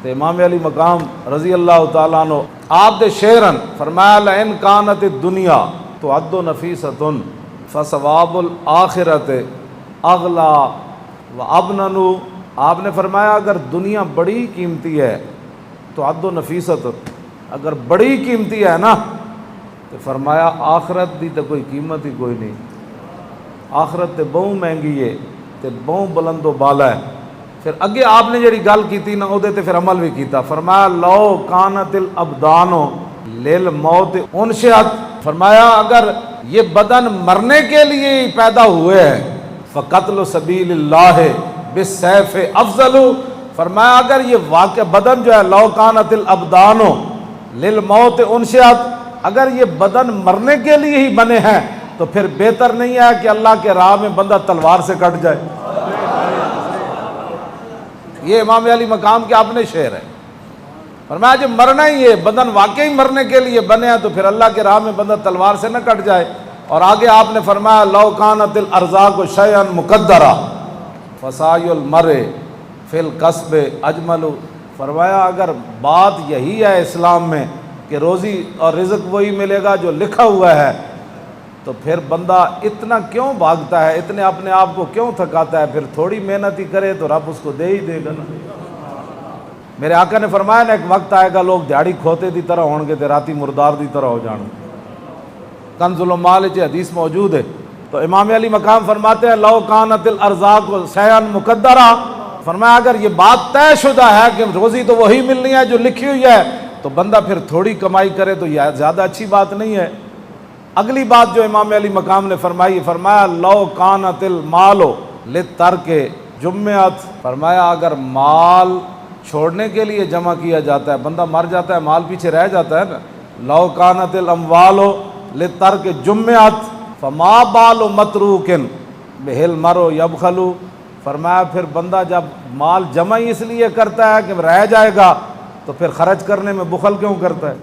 تو امام علی مقام رضی اللہ تعالیٰ عنہ آپ دے شعرن فرمایا لئن کانت الدنیا تعد نفیست فثواب الآخرت اغلا و ابنن، آپ نے فرمایا اگر دنیا بڑی قیمتی ہے تو عد و نفیست، اگر بڑی قیمتی ہے نا تو فرمایا آخرت دی تو کوئی قیمت ہی کوئی نہیں، آخرت تے بہوں مہنگی ہے تے بہوں بلند و بالا ہے۔ پھر اگے آپ نے جڑی گل کیتی نا اودے تے پھر عمل بھی کیتا، فرمایا لو کانت الابدان للموت انشئت، فرمایا اگر یہ بدن مرنے کے لیے ہی پیدا ہوئے ہیں فقتل سبیل اللہ بالسیف افضل، فرمایا اگر یہ واقع بدن جو ہے لو کانت الابدان للموت انشئت، اگر یہ بدن مرنے کے لیے ہی بنے ہیں تو پھر بہتر نہیں ہے کہ اللہ کے راہ میں بندہ تلوار سے کٹ جائے۔ یہ امام علی مقام کے اپنے شعر ہے، فرمایا جب مرنا ہی ہے، بدن واقعی مرنے کے لیے بنے ہیں تو پھر اللہ کے راہ میں بندہ تلوار سے نہ کٹ جائے۔ اور آگے آپ نے فرمایا لو کانت الارزاق شیئا مقدرا فسعی المرء فی الکسب اجمل، فرمایا اگر بات یہی ہے اسلام میں کہ روزی اور رزق وہی ملے گا جو لکھا ہوا ہے، تو پھر بندہ اتنا کیوں بھاگتا ہے، اتنے اپنے آپ کو کیوں تھکاتا ہے، پھر تھوڑی محنت ہی کرے تو رب اس کو دے ہی دے گا نا۔ میرے آقا نے فرمایا نا ایک وقت آئے گا لوگ دیہڑی کھوتے دی طرح ہون گے تے راتی مردار دی طرح ہو جان گے۔ کنز المال چ حدیث موجود ہے۔ تو امام علی مقام فرماتے ہیں لو کانت الارزاق شیئا مقدرا، فرمایا اگر یہ بات طے شدہ ہے کہ روزی تو وہی ملنی ہے جو لکھی ہوئی ہے تو بندہ پھر تھوڑی کمائی کرے تو یہ زیادہ اچھی بات نہیں ہے۔ اگلی بات جو امام علی مقام نے فرمائی، فرمایا لو کانت المال للترک جمعت، فرمایا اگر مال چھوڑنے کے لیے جمع کیا جاتا ہے، بندہ مر جاتا ہے مال پیچھے رہ جاتا ہے نا، لو کانت الاموال للترک جمعت فما بال متروک بہ المرء یبخل، فرمایا پھر بندہ جب مال جمع ہی اس لیے کرتا ہے کہ رہ جائے گا تو پھر خرچ کرنے میں بخل کیوں کرتا ہے؟